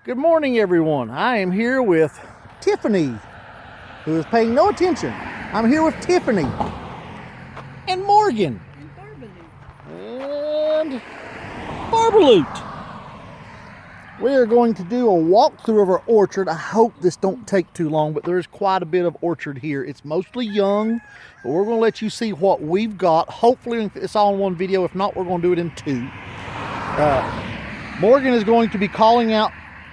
Good morning, everyone. I am here with Tiffany, who is paying no attention. I'm here with Tiffany and Morgan and Barbaloot. We are going to do a walkthrough of our orchard. I hope this don't take too long, but there's quite a bit of orchard here. It's mostly young, but we're going to let you see what we've got. Hopefully it's all in one video. If not, we're going to do it in two. Morgan is going to be calling out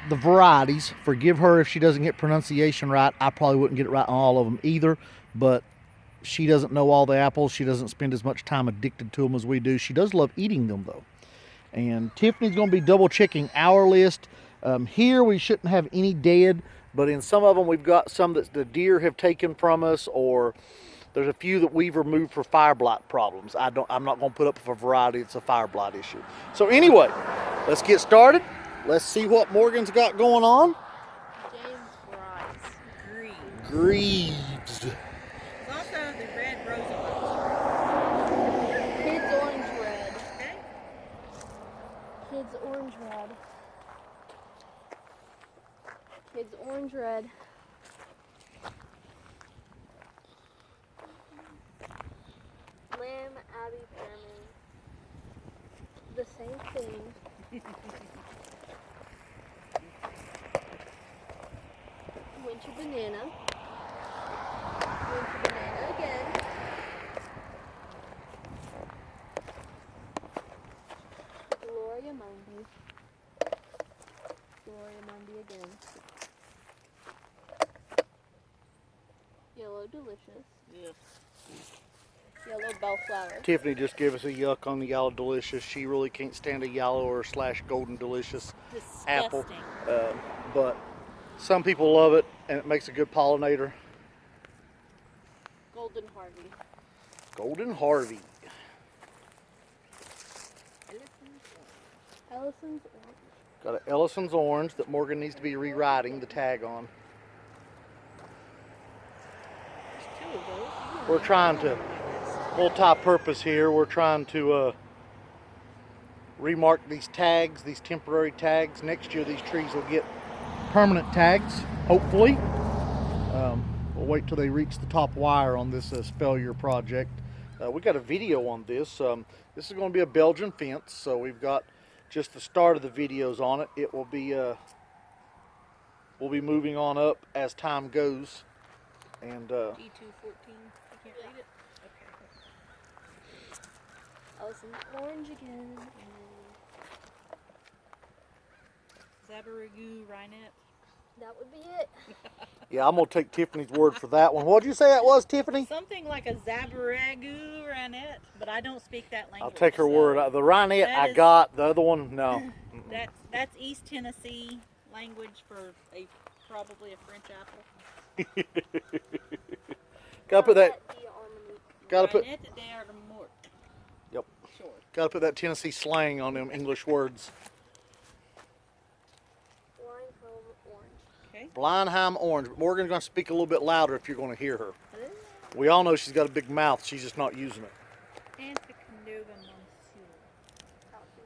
the varieties. Forgive her if she doesn't get pronunciation right. I probably wouldn't get it right on all of them either, but she doesn't know all the apples. She doesn't spend as much time addicted to them as we do. She does love eating them though. And Tiffany's going to be double checking our list. Here we shouldn't have any dead, but in some of them we've got some that the deer have taken from us, or there's a few that we've removed for fire blight problems. I'm not going to put up with a variety. It's a fire blight issue. So anyway, let's get started. Let's see what Morgan's got going on. James Fry's Greaves. There's also the red Roosevelt. Kids orange red. Okay. Kids orange red. Kids orange red. Lamb Abbey Fairman. The same thing. Winter banana. Winter banana again. Gloria Mundi. Gloria Mundi again. Yellow Delicious. Yeah. Yellow Bellflower. Tiffany just gave us a yuck on the Yellow Delicious. She really can't stand a yellow or / golden delicious apple. Disgusting. But some people love it, and it makes a good pollinator. Golden Harvey. Golden Harvey. Ellison's orange. Got an Ellison's orange that Morgan needs to be rewriting the tag on. There's two of those. We're trying to multi-purpose here. We're trying to remark these tags, these temporary tags. Next year these trees will get permanent tags, hopefully. We'll wait till they reach the top wire on this spell year project. We got a video on this. This is going to be a Belgian fence, so we've got just the start of the videos on it. It will be we'll be moving on up as time goes. And G214. You can't read it? Okay. Ellison's orange again. Zabaragoo Rhinet. That would be it. yeah, I'm going to take Tiffany's word for that one. What did you say that was, Tiffany? Something like a Zabaragoo Rhinet, but I don't speak that language. I'll take her so word. The Rhinet I got, the other one, no. That's East Tennessee language for probably a French apple. Gotta put that. Gotta put. Rhinet de Armort. Yep. Sure. Gotta put that Tennessee slang on them English words. Okay. Blindheim orange. Morgan's gonna speak a little bit louder if you're gonna hear her. We all know she's got a big mouth. She's just not using it. Anticanova Monsieur.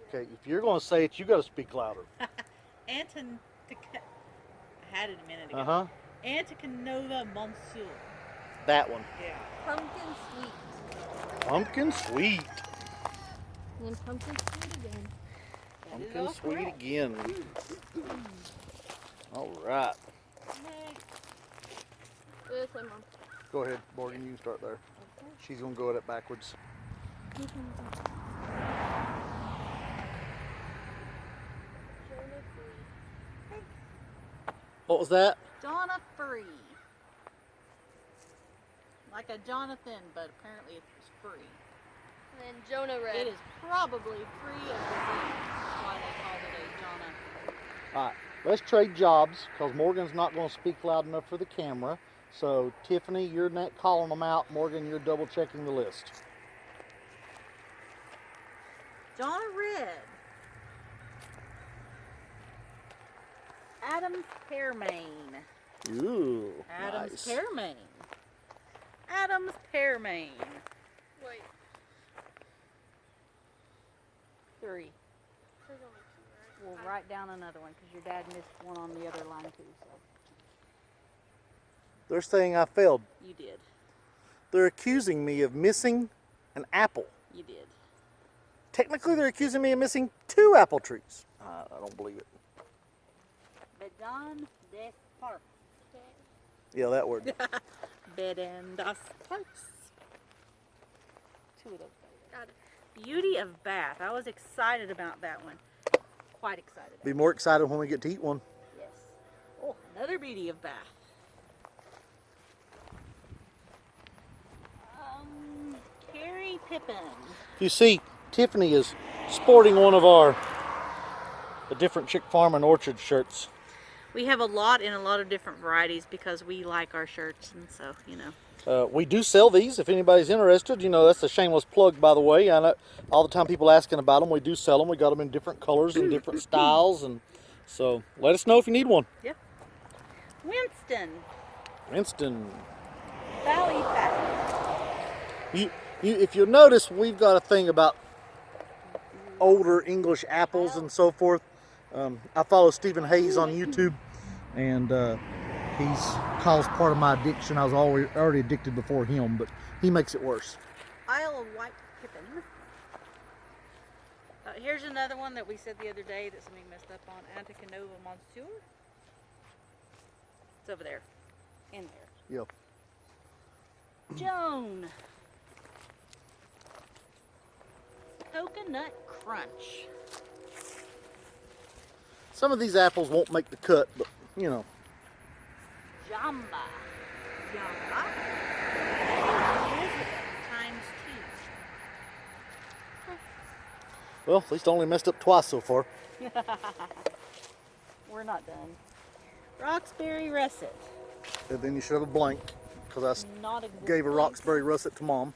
Okay. If you're gonna say it, you gotta speak louder. I had it a minute ago. Uh huh. Anticanova Monsieur. That one. Yeah. Pumpkin sweet. Pumpkin sweet. And then pumpkin sweet again. That is Pumpkin all sweet correct. again. All right. Next. This one, Mom. Go ahead, Morgan. You can start there. She's gonna go at it backwards. What was that? Jonah Free. Like a Jonathan, but apparently it's free. And then Jonah Red. It is probably free of disease. That's why they called it a Jonah. All right, let's trade jobs because Morgan's not going to speak loud enough for the camera. So Tiffany, you're calling them out. Morgan, you're double checking the list. Jonah Red. Adam's Pearmain. Ooh, Adam's nice. Pearmain. Adam's Pearmain. Wait. 3. There's only 2, right? we'll write down another one because your dad missed one on the other line too. So They're saying I failed. you did. They're accusing me of missing an apple. You did. Technically, they're accusing me of missing 2 apple trees. I don't believe it. Bedon des Parks. Yeah, that word. Bedon des Parks. 2 of those. Got it. Beauty of Bath. I was excited about that one. Quite excited. Be more excited when we get to eat one. Yes. Oh, another Beauty of Bath. Carrie Pippin. You see, Tiffany is sporting one of our the different Chick Farm and Orchard shirts. We have a lot in a lot of different varieties because we like our shirts, and so, you know. We do sell these if anybody's interested. You know, that's a shameless plug, by the way. I know all the time people asking about them. We do sell them. We got them in different colors and different styles, and so let us know if you need one. Yep. Winston. Valley Fat. If you'll notice, we've got a thing about older English apples and so forth. I follow Stephen Hayes on YouTube, and he's caused part of my addiction. I was already addicted before him, but he makes it worse. Isle of White Pippin. Here's another one that we said the other day that somebody messed up on. Anticanova Monsieur. It's over there. In there. Yep. Joan. Coconut Crunch. Some of these apples won't make the cut, but you know. Jamba. Jamba. Times 2. Well, at least I only messed up twice so far. We're not done. Roxbury Russet. And then you should have a blank, because I Not gave a Roxbury russet to Mom.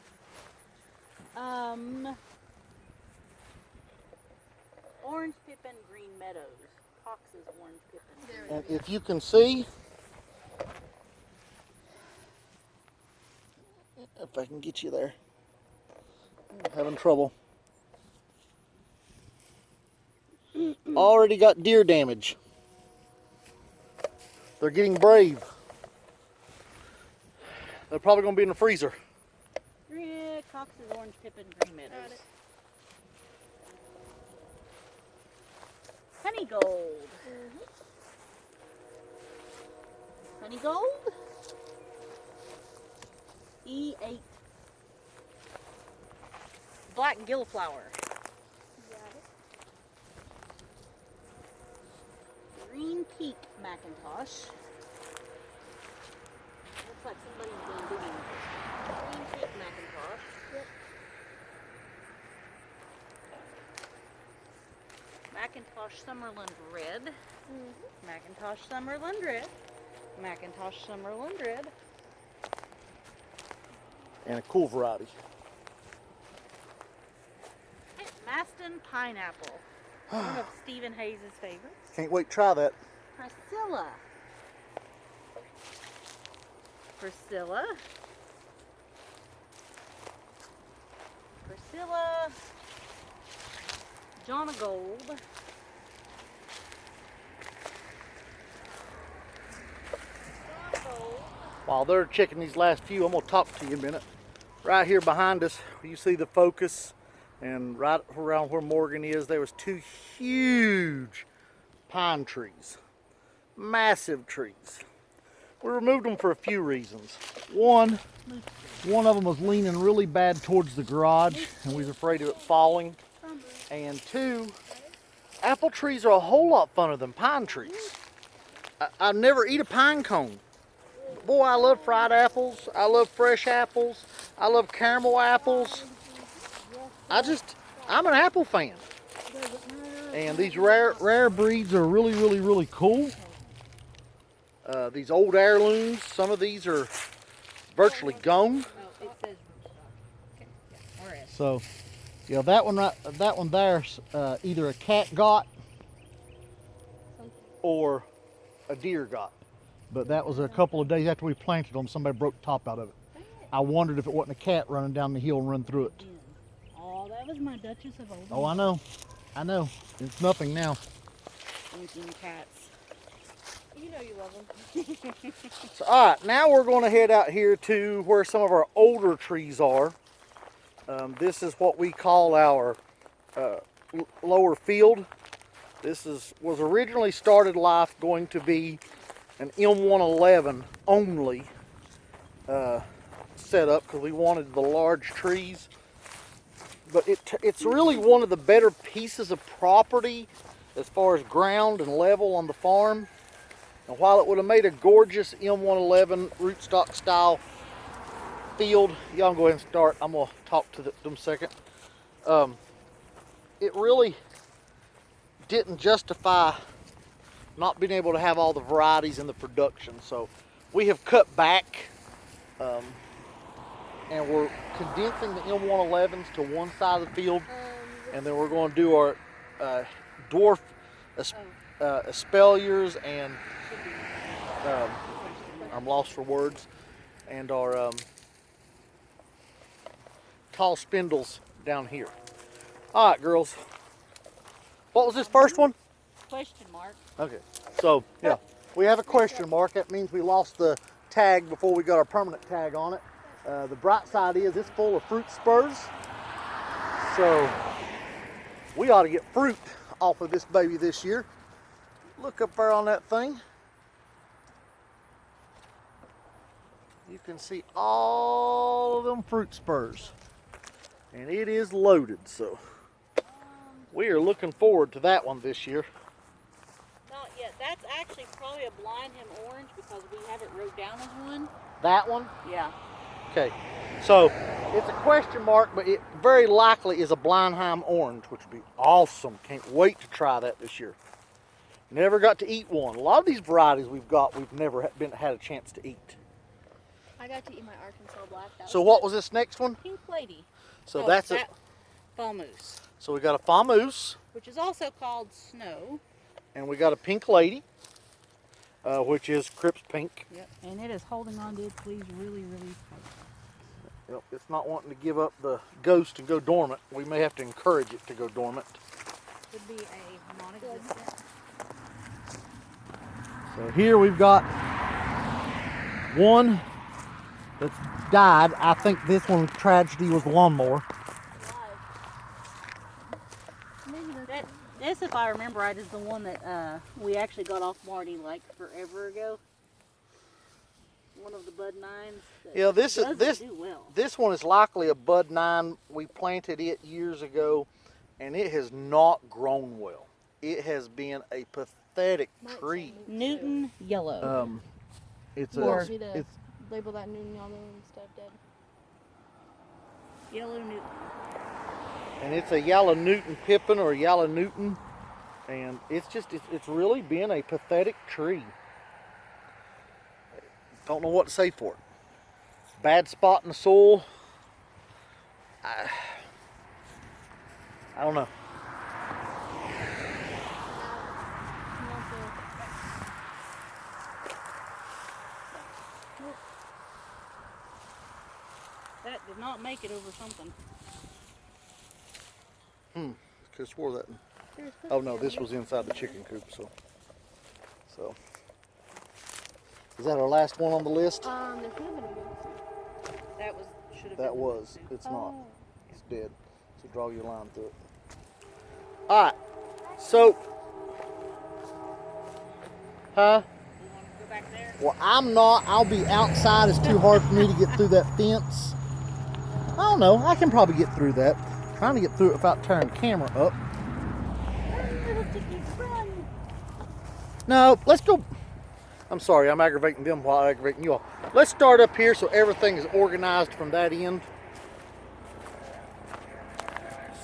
Orange Pippin Green Meadows. Cox's Orange Pippin. And if you can see, if I can get you there, I'm having trouble. Already got deer damage. They're getting brave. They're probably going to be in the freezer. Yeah, Cox's Orange Pippin Green Meadows. Got it. Honey Gold. Honey Gold. E8. Black Gillflower. Got it. Green Peak Macintosh. Looks like somebody's been digging. Green Peak Macintosh. Yep. Macintosh Summerland Red. Macintosh Summerland Red. Macintosh Summerland Red. And a cool variety. Maston Pineapple. One of Stephen Hayes' favorites. Can't wait to try that. Priscilla. Priscilla. Priscilla. John of Gold. John of Gold. While they're checking these last few, I'm going to talk to you a minute. Right here behind us, you see the focus, and right around where Morgan is, there was 2 huge pine trees. Massive trees. We removed them for a few reasons. One of them was leaning really bad towards the garage, and we was afraid of it falling. And 2, apple trees are a whole lot funner than pine trees. I never eat a pine cone. Boy, I love fried apples. I love fresh apples. I love caramel apples. I'm an apple fan. And these rare breeds are really cool. These old heirlooms, some of these are virtually gone. Oh, it says rootstock. Okay, yeah, or S. So, yeah, that one there's either a cat got or a deer got. But that was a couple of days after we planted them, somebody broke the top out of it. I wondered if it wasn't a cat running down the hill and run through it. Oh, that was my Duchess of Old. Oh, I know. It's nothing now. Winking cats. You know you love them. So, all right, now we're going to head out here to where some of our older trees are. This is what we call our lower field. This was originally started life going to be an M111 only setup because we wanted the large trees. But it's really one of the better pieces of property as far as ground and level on the farm. And while it would have made a gorgeous M111 rootstock style field, y'all can go ahead and start. I'm going to talk to them a second. It really didn't justify not being able to have all the varieties in the production. So we have cut back and we're condensing the M111s to one side of the field. And then we're going to do our dwarf espaliers and I'm lost for words, and our tall spindles down here. All right, girls. What was this first one? Question mark. Okay, so yeah, we have a question mark. That means we lost the tag before we got our permanent tag on it. The bright side is it's full of fruit spurs, so we ought to get fruit off of this baby this year. Look up there on that thing. You can see all of them fruit spurs, and it is loaded, so we are looking forward to that one this year. Not yet. That's actually probably a blind hem orange because we have it wrote down as one. That one? Yeah. Okay, so it's a question mark, but it very likely is a Blindheim orange, which would be awesome. Can't wait to try that this year. Never got to eat one. A lot of these varieties we've never had a chance to eat. I got to eat my Arkansas black. So what was this next one? Pink lady. So that's it. Fall moose, So we got a Famoose, which is also called snow. and we got a Pink Lady, which is Crips Pink. Yep. And it is holding on to its leaves really, really tight. Yep, it's not wanting to give up the ghost and go dormant. We may have to encourage it to go dormant. Would be a non-existent. So here we've got one that's died. I think this one's tragedy was the lawnmower. This, if I remember right, is the one that we actually got off Marty like forever ago. One of the Bud 9s. Yeah, this do well. This one is likely a Bud 9. We planted it years ago, and it has not grown well. It has been a pathetic tree. Newton yellow. It's it's label that Newton yellow instead of dead. Yellow Newton. And it's a yellow Newton pippin or a yellow Newton, and it's really been a pathetic tree. Don't know what to say for it. Bad spot in the soil. I don't know. That did not make it over something. Could have swore that. Oh no, this was inside the chicken coop. So. Is that our last one on the list? There should have been a moose. That was should have That been. was. It's not. It's dead. So draw your line through it. All right. So. Huh? You want to go back there? Well, I'm not. I'll be outside. It's too hard for me to get through that fence. I don't know. I can probably get through that. Trying to get through it without tearing the camera up. No, let's go. I'm sorry, I'm aggravating them while I'm aggravating you all. Let's start up here so everything is organized from that end.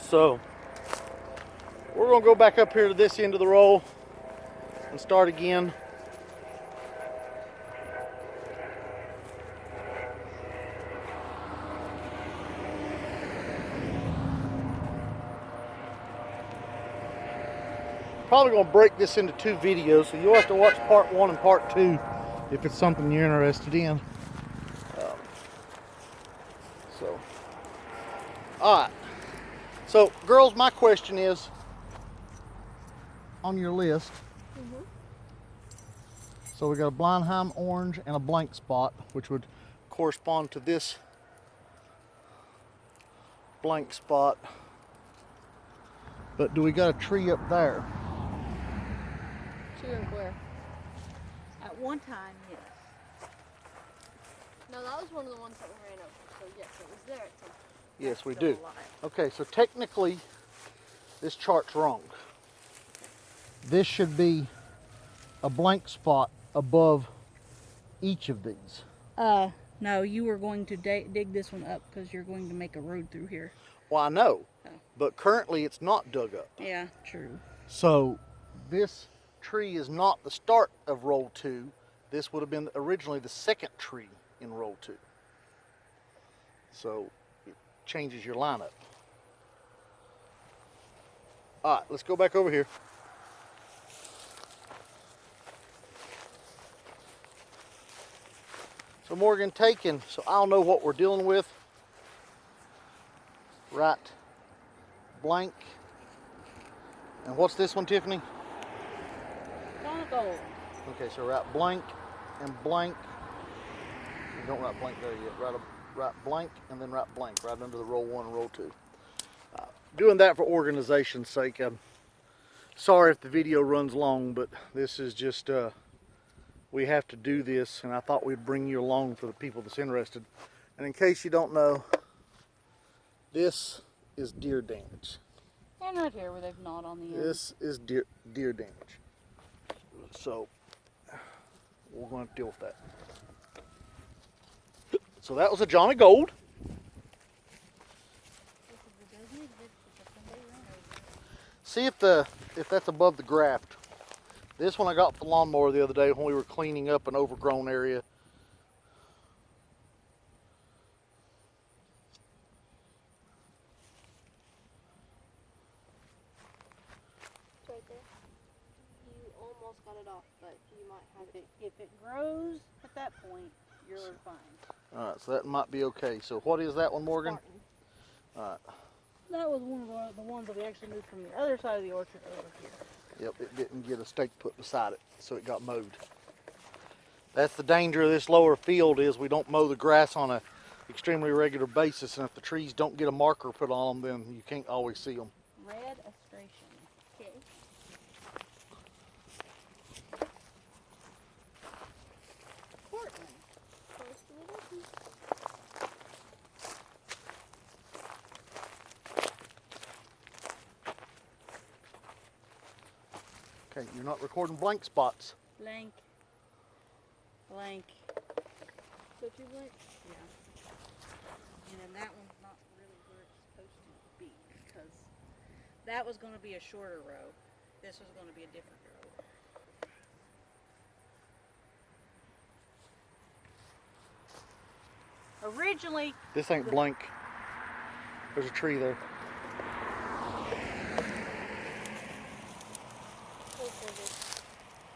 So, we're going to go back up here to this end of the roll and start again. Probably going to break this into 2 videos, so you'll have to watch part 1 and part 2 if it's something you're interested in. Alright. So, girls, my question is, on your list, So we got a Blindheim orange and a blank spot, which would correspond to this blank spot. But do we got a tree up there? True and where? At one time, yes. No, that was one of the ones that we ran over. So yes, it was there at some point. Yes, we Still do. alive. Okay, so technically this chart's wrong. This should be a blank spot above each of these. No, you were going to dig this one up because you're going to make a road through here. Well, I know, Oh. but currently it's not dug up. Yeah, true. So this tree is not the start of roll 2. This would have been originally the second tree in roll 2. So it changes your lineup. All right, let's go back over here. So Morgan, taken, so I'll know what we're dealing with. Right, blank. And what's this one, Tiffany? Donna Gold. Okay, so write blank and blank. You don't write blank there yet. Write blank and then write blank right under the roll 1 and roll 2. Doing that for organization's sake. I'm sorry if the video runs long, but this is just we have to do this, and I thought we'd bring you along for the people that's interested. And in case you don't know, this is deer damage. And right here where they've gnawed on the end. This is deer damage. So we're going to deal with that. So that was a Johnny Gold. See if that's above the graft. This one I got the lawnmower the other day when we were cleaning up an overgrown area. It's right there. You almost got it off, but you might have it. If it grows at that point, you're fine. All right, so that might be okay. So what is that one, Morgan? All right. That was one of the ones that we actually moved from the other side of the orchard over here. Yep, it didn't get a stake put beside it, so it got mowed. That's the danger of this lower field, is we don't mow the grass on a extremely regular basis, and if the trees don't get a marker put on them, then you can't always see them. Red astration. Okay. Portland. Close to the button. Okay, you're not recording blank spots. Blank. Blank. So two blanks. Yeah. And then that one's not really where it's supposed to be because that was going to be a shorter row. This was going to be a different row. Originally, This ain't blank. There's a tree there.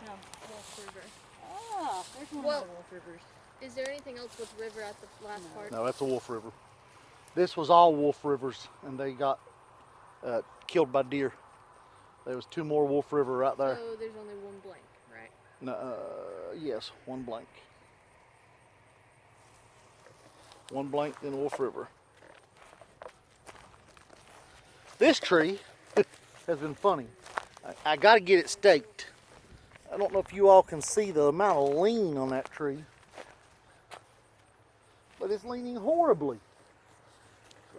no, Wolf River. Ah, there's one Well- of the Wolf Rivers. Is there anything else with river at the last part? No, that's a Wolf River. This was all Wolf Rivers, and they got killed by deer. There was 2 more Wolf River right there. So there's only one blank, right? No, yes, 1 blank. 1 blank, then Wolf River. This tree has been funny. I got to get it staked. I don't know if you all can see the amount of lean on that tree, but it's leaning horribly.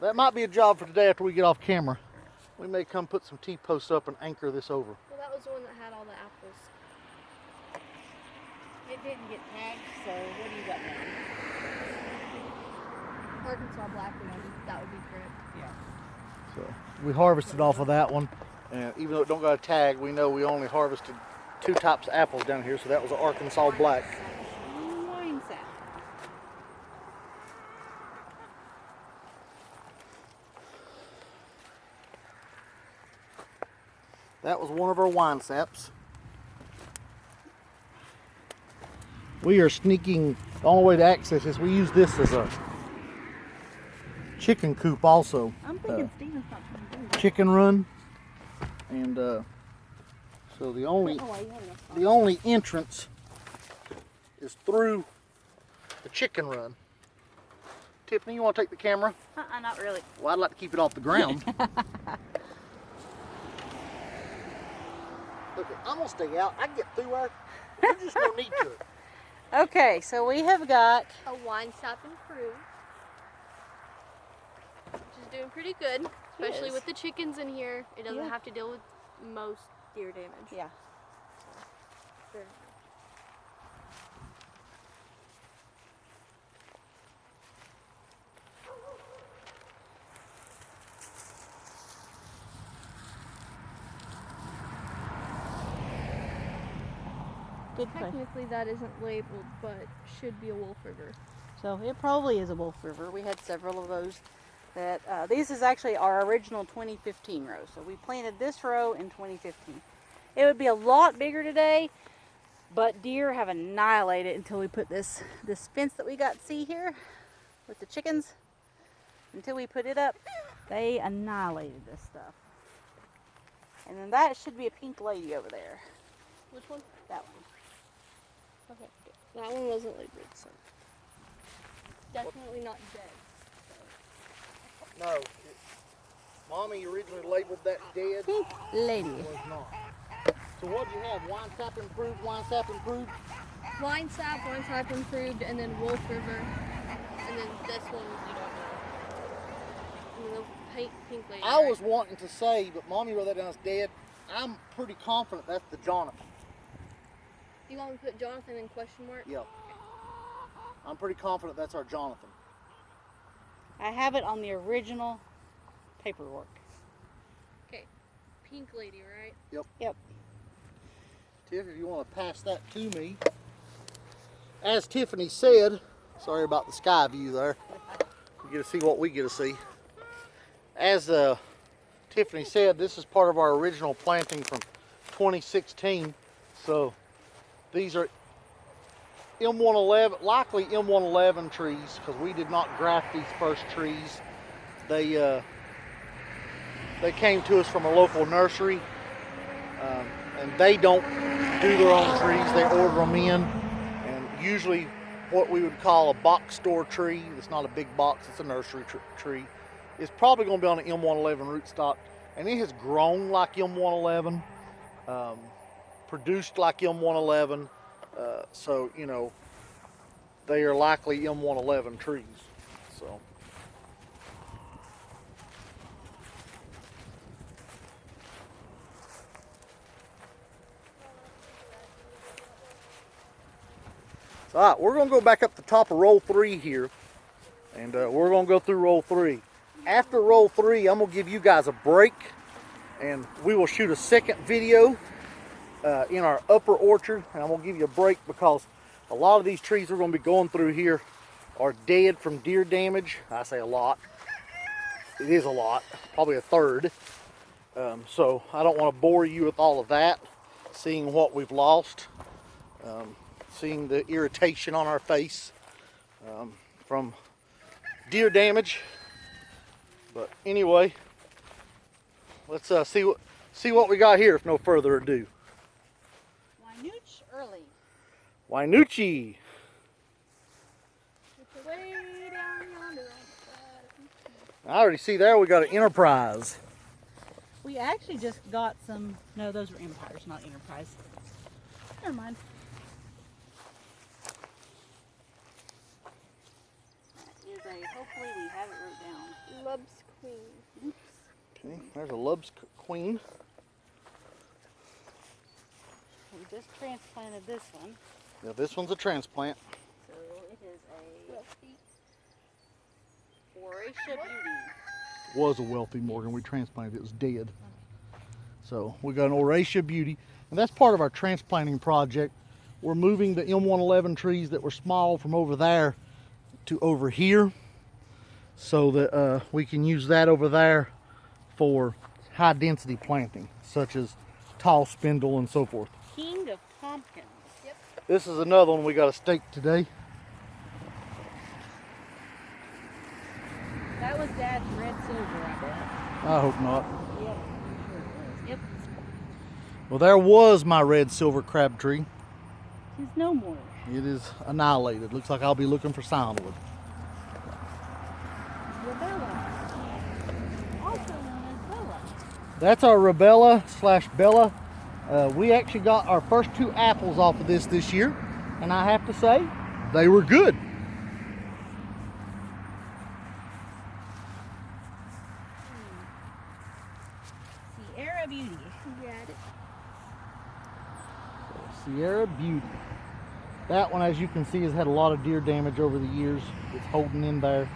That might be a job for today after we get off camera. We may come put some T-posts up and anchor this over. Well, that was the one that had all the apples. It didn't get tagged, so what do you got now? Arkansas black one. That would be correct. Yeah. So we harvested off of that one, and even though it don't got a tag, we know we only harvested 2 types of apples down here. So that was an Arkansas black. Wine sap. That was one of our wine saps. We are sneaking. The only way to access this, we use this as a chicken coop also. I'm thinking Steven's not going to do that. Chicken run, and so the only entrance is through the chicken run. Tiffany, you want to take the camera? Not really. Well, I'd like to keep it off the ground. Look, I'm gonna stay out. I can get through there. There's just no need to it. Okay, so we have got A wine stop improved. Which is doing pretty good. Especially is. with the chickens in here. It doesn't Yeah. have to deal with most deer damage. yeah. Very Good question. Technically that isn't labeled, but should be a wolf river. So it probably is a wolf river. We had several of those. That this is actually our original 2015 row. So we planted this row in 2015. It would be a lot bigger today, but deer have annihilated it until we put this fence that we got see here with the chickens. Until we put it up, they annihilated this stuff. And then that should be a pink lady over there. Which one? That one. Okay. That one wasn't labeled, so. Definitely not dead. No. Mommy originally labeled that dead. Pink lady. It was not. So what'd you have? Wine sap improved, wine sap improved? Wine sap improved, and then wolf river. And then this one, you don't know. And then the pink lady. I was wanting to say, but Mommy wrote that down as dead. I'm pretty confident that's the Jonathan. You want me to put Jonathan in question mark? Yep. I'm pretty confident that's our Jonathan. I have it on the original paperwork. Okay. Pink lady, right? Yep. Tiff, if you want to pass that to me. As Tiffany said, sorry about the sky view there. You get to see what we get to see. As Tiffany said, this is part of our original planting from 2016. So these are M111, likely M111 trees, because we did not graft these first trees. They came to us from a local nursery, and they don't do their own trees. They order them in, and usually what we would call a box store tree, it's not a big box, it's a nursery tree, is probably going to be on an M111 rootstock, and it has grown like M111, produced like M111. So, you know, they are likely M111 trees. So, all right, we're going to go back up the top of roll 3 here, and we're going to go through roll 3. After roll 3, I'm going to give you guys a break, and we will shoot a second video in our upper orchard, and I'm going to give you a break because a lot of these trees we're going to be going through here are dead from deer damage. I say a lot. It is a lot, probably a third. So I don't want to bore you with all of that, seeing what we've lost, seeing the irritation on our face from deer damage. But anyway, let's see what we got here if no further ado. Wynooch early. Wynoochie. It's way down yonder on the side. I already see there we got an Enterprise. We actually just got some, no, those were Empires, not Enterprise. Never mind. That is a, hopefully we have it wrote down. Lub's Queen. Okay, there's a Lub's Queen. We just transplanted this one. Now this one's a transplant. So it is a Wealthy. Horatia Beauty. Was a wealthy Morgan. We transplanted it. It was dead. So we got an Horatia Beauty, and that's part of our transplanting project. We're moving the M111 trees that were small from over there to over here, so that we can use that over there for high density planting, such as tall spindle and so forth. King of Pumpkins. Yep. This is another one we got a stake today. That was Dad's red silver, I bet. I hope not. Yep, I'm sure it was. Yep. Well, there was my red silver crab tree. It is no more. It is annihilated. Looks like I'll be looking for soundwood. Rebella. Also known as Bella. That's our Rebella slash Bella. We actually got our first 2 apples off of this year, and I have to say, they were good. Sierra Beauty. You got it. Sierra Beauty. That one, as you can see, has had a lot of deer damage over the years. It's holding in there.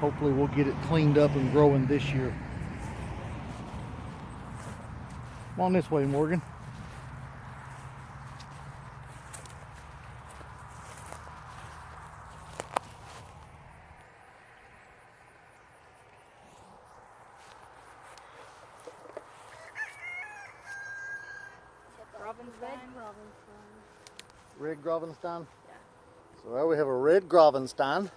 Hopefully we'll get it cleaned up and growing this year. Come on this way, Morgan. Red Gravenstein? Yeah. So there we have a red Gravenstein. And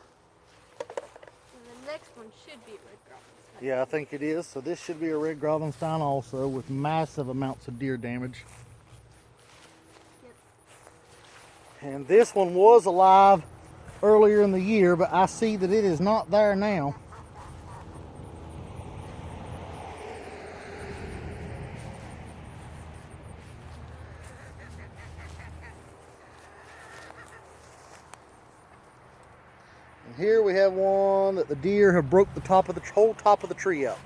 the next one should be red Gravenstein. Yeah, I think it is. So this should be a red Gravenstein also, with massive amounts of deer damage. Yep. And this one was alive earlier in the year, but I see that it is not there now. And here we have one that the deer have broke the top of the whole top of the tree out.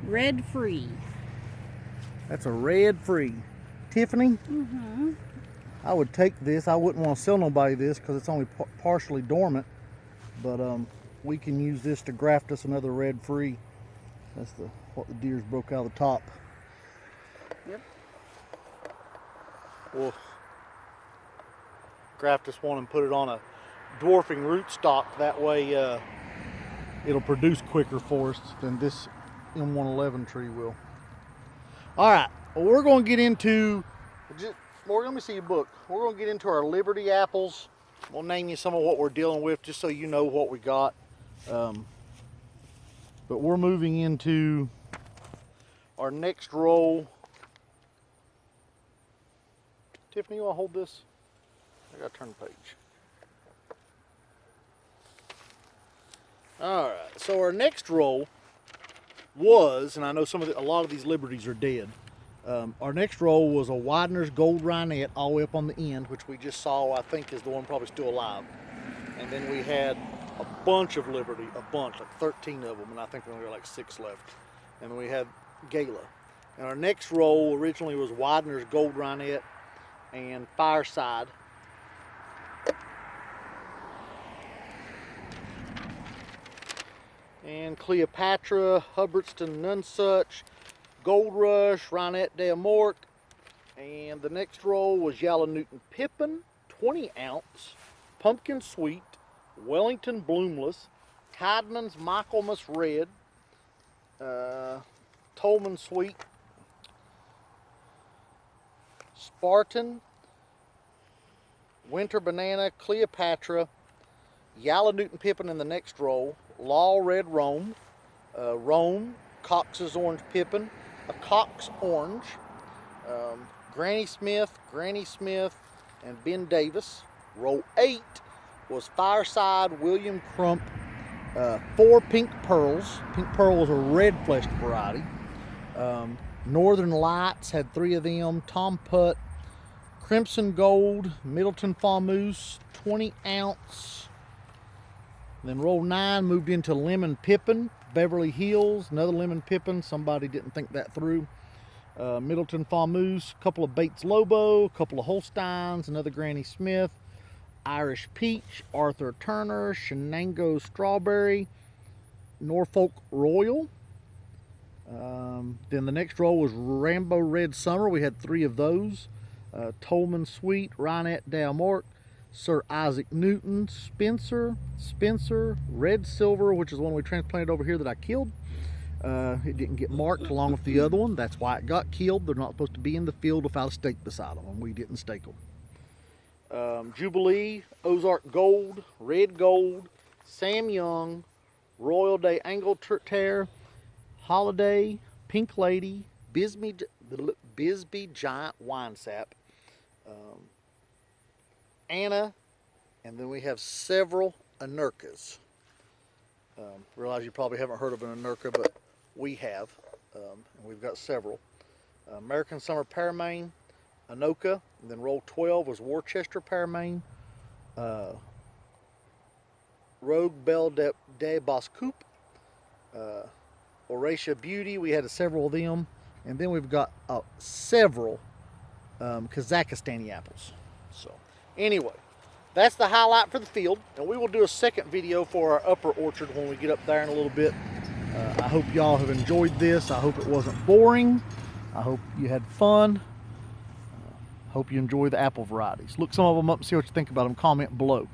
Red Free. That's a red free. Tiffany, Mm-hmm. I would take this. I wouldn't want to sell nobody this because it's only partially dormant, but we can use this to graft us another red free. That's what the deers broke out of the top. Yep. We'll graft this one and put it on a dwarfing rootstock. That way it'll produce quicker for us than this M111 tree will. All right, well, we're going to get into, Morgan, let me see your book. We're going to get into our Liberty apples. We'll name you some of what we're dealing with just so you know what we got. But we're moving into our next roll. Tiffany, you want to hold this? I got to turn the page. All right, so our next roll was, and I know a lot of these Liberties are dead. Our next roll was a Widener's Gold Rhinette all the way up on the end, which we just saw, I think is the one probably still alive. And then we had a bunch of Liberty, like 13 of them, and I think we only got like 6 left. And then we had Gala. And our next roll originally was Widener's Gold Rhinette and Fireside. And Cleopatra, Hubbardston, Nonsuch, Gold Rush, Rhinette D'Amorque, and the next roll was Yalla Newton Pippin, 20 ounce, Pumpkin Sweet, Wellington Bloomless, Tideman's Michaelmas Red, Tolman Sweet, Spartan, Winter Banana, Cleopatra, Yalla Newton Pippin in the next roll, Law Red Rome, Rome, Cox's Orange Pippin, a Cox Orange, Granny Smith, and Ben Davis. Roll 8 was Fireside, William Crump, 4 Pink Pearls. Pink Pearl was a red-fleshed variety. Northern Lights had 3 of them. Tom Putt, Crimson Gold, Middleton Famoose, 20 ounce. Then roll 9 moved into Lemon Pippin, Beverly Hills, another Lemon Pippin. Somebody didn't think that through. Middleton Famoose, a couple of Bates Lobo, a couple of Holsteins, another Granny Smith, Irish Peach, Arthur Turner, Shenango Strawberry, Norfolk Royal. Then the next roll was Rambo Red Summer. We had 3 of those. Tolman Sweet, Rhinette D'Amorque, Sir Isaac Newton, Spencer, Red Silver, which is one we transplanted over here that I killed. It didn't get marked along with the other one. That's why it got killed. They're not supposed to be in the field without a stake beside them, and we didn't stake them. Jubilee, Ozark Gold, Red Gold, Sam Young, Royal Day Angleterre, Holiday, Pink Lady, Bisbee Giant Winesap, Anna, and then we have several Anurkas. Realize you probably haven't heard of an Anurka, but we have. And we've got several. American Summer Pearmain, Anoka, and then roll 12 was Worcester Pearmain, Rogue Belle de Boscoupe, Oratia Beauty, we had several of them, and then we've got several Kazakhstani apples. So anyway, that's the highlight for the field, and we will do a second video for our upper orchard when we get up there in a little bit. I hope y'all have enjoyed this. I hope it wasn't boring. I hope you had fun. Hope you enjoy the apple varieties. Look some of them up and see what you think about them. Comment below.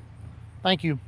Thank you.